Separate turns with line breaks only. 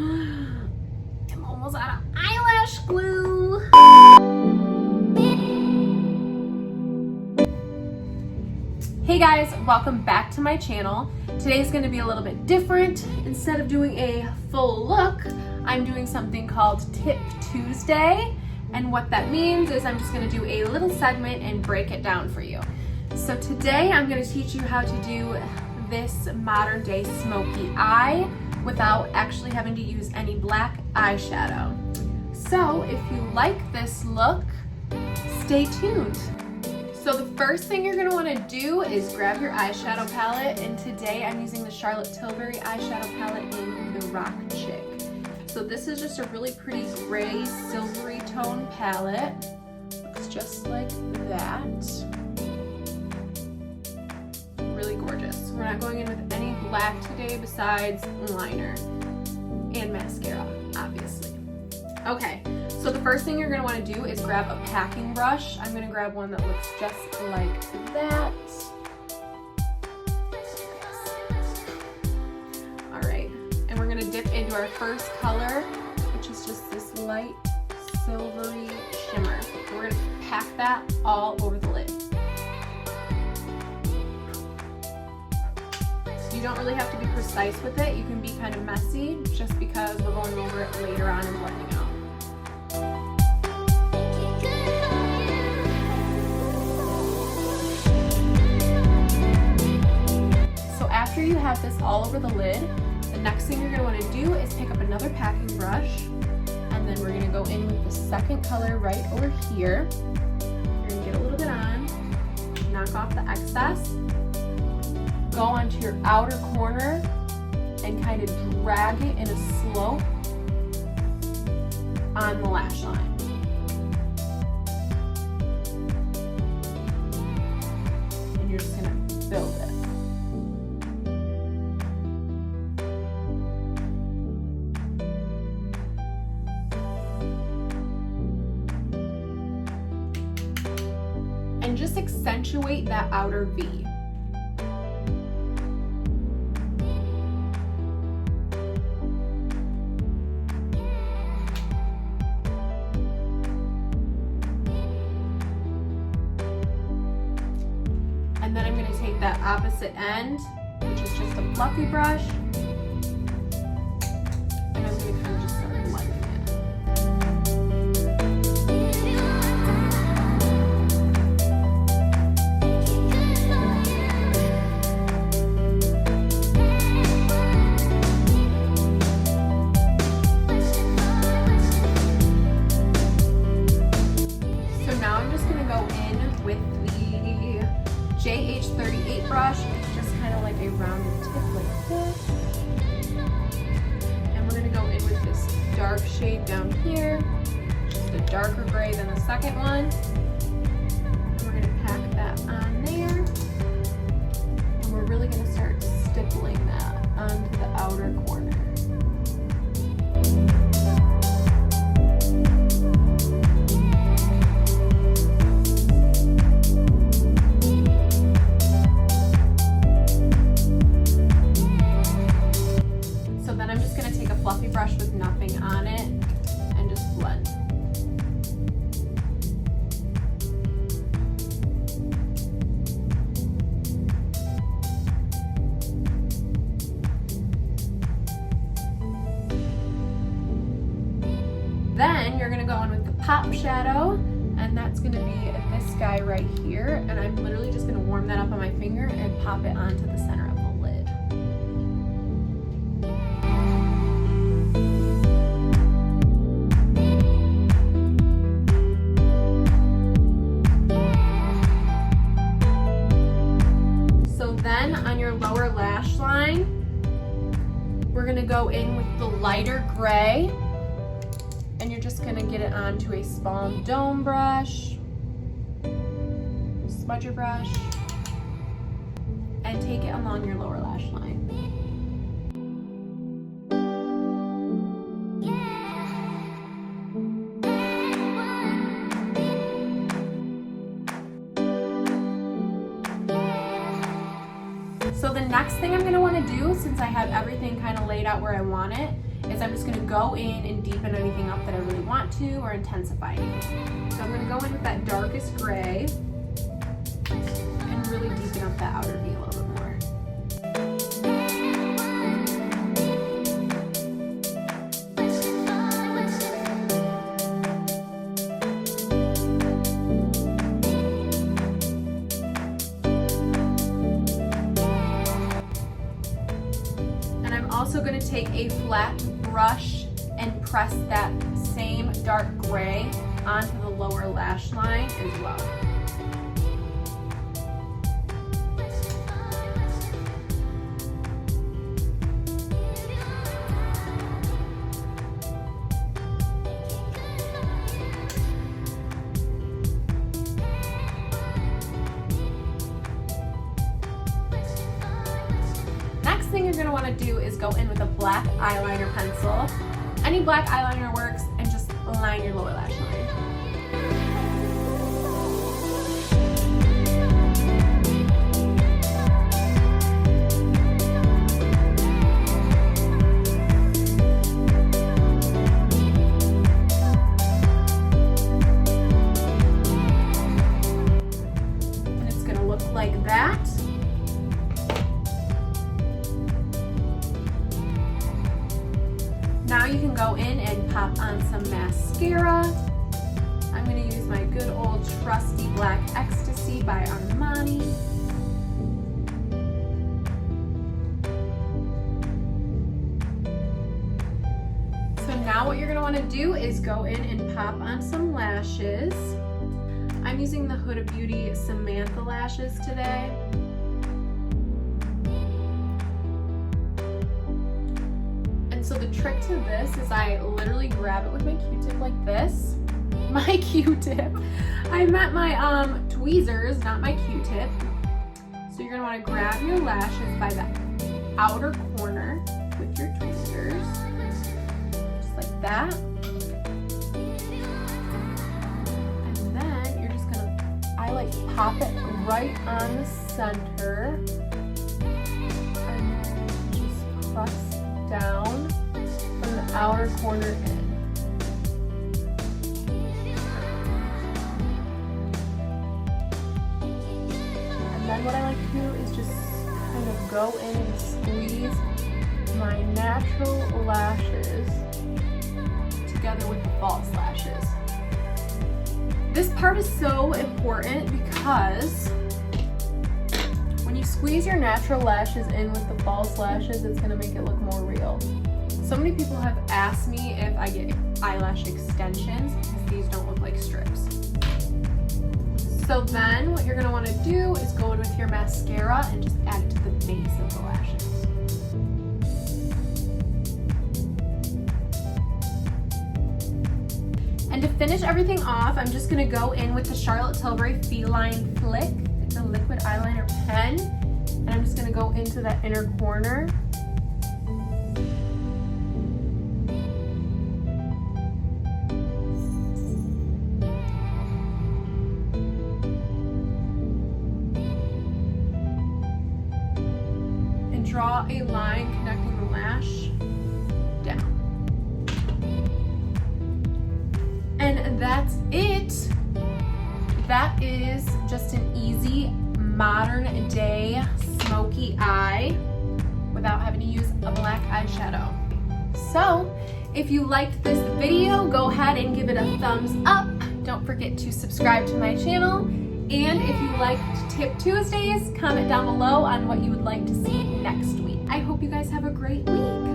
I'm almost out of eyelash glue. Hey guys, welcome back to my channel. Today's gonna be a little bit different. Instead of doing a full look, I'm doing something called Tip Tuesday. And what that means is I'm just gonna do a little segment and break it down for you. So today I'm gonna teach you how to do this modern day smoky eye without actually having to use any black eyeshadow. So if you like this look, stay tuned. So the first thing you're gonna wanna do is grab your eyeshadow palette, and today I'm using the Charlotte Tilbury eyeshadow palette in the Rock Chick. So this is just a really pretty gray, silvery tone palette. Looks just like that. Really gorgeous. We're not going in with any black today besides liner and mascara, obviously. Okay, so the first thing you're gonna wanna do is grab a packing brush. I'm gonna grab one that looks just like that. All right, and we're gonna dip into our first color, which is just this light silvery shimmer. And we're gonna pack that all over the lid. You don't really have to be precise with it. You can be kind of messy just because we're going over it later on and blending out. So after you have this all over the lid, the next thing you're going to want to do is pick up another packing brush, and then we're going to go in with the second color right over here. You're going to get a little bit on, knock off the excess. Go onto your outer corner and kind of drag it in a slope on the lash line. And you're just gonna build it. And just accentuate that outer V. And then I'm going to take that opposite end, which is just a fluffy brush, and I'm going to kind of just start blending it. So now I'm just going to go in with the JH38 brush. It's just kind of like a rounded tip like this. And we're going to go in with this dark shade down here, just a darker gray than the second one. And we're going to pack that on there. And we're really going to start stippling that onto the outer corner. Fluffy brush with nothing on it and just blend. Then you're going to go in with the pop shadow, and that's going to be this guy right here, and I'm literally just going to warm that up on my finger and pop it onto the center of the lid. Then on your lower lash line, we're gonna go in with the lighter gray, and you're just gonna get it onto a Spalm Dome brush, smudger brush, and take it along your lower lash line. So the next thing I'm going to want to do, since I have everything kind of laid out where I want it, is I'm just gonna go in and deepen anything up that I really want to, or intensify anything. So I'm gonna go in with that darkest gray and really deepen up that outer V a little bit more. Also going to take a flat brush and press that same dark gray onto the lower lash line as well. Thing you're going to want to do is go in with a black eyeliner pencil. Any black eyeliner works, and just line your lower lash line. And it's going to look like that. Now you can go in and pop on some mascara. I'm going to use my good old trusty Black Ecstasy by Armani. So now what you're going to want to do is go in and pop on some lashes. I'm using the Huda Beauty Samantha lashes today. So the trick to this is I literally grab it with my Q-tip like this. My Q-tip. I meant my tweezers, not my Q-tip. So you're gonna want to grab your lashes by the outer corner with your tweezers, just like that. And then you're just gonna, I like pop it right on the center, and then just press down from the outer corner in. And then what I like to do is just kind of go in and squeeze my natural lashes together with the false lashes. This part is so important because when you squeeze your natural lashes in with the false lashes, it's going to make it look more real. So many people have asked me if I get eyelash extensions because these don't look like strips. So then what you're going to want to do is go in with your mascara and just add it to the base of the lashes. And to finish everything off, I'm just going to go in with the Charlotte Tilbury Feline Flick. It's a liquid eyeliner pen, and I'm just going to go into that inner corner. And draw a line connecting the lash down. And that's it. That is just an easy modern day smoky eye without having to use a black eyeshadow. So if you liked this video, go ahead and give it a thumbs up. Don't forget to subscribe to my channel. And if you liked Tip Tuesdays, comment down below on what you would like to see next week. I hope you guys have a great week.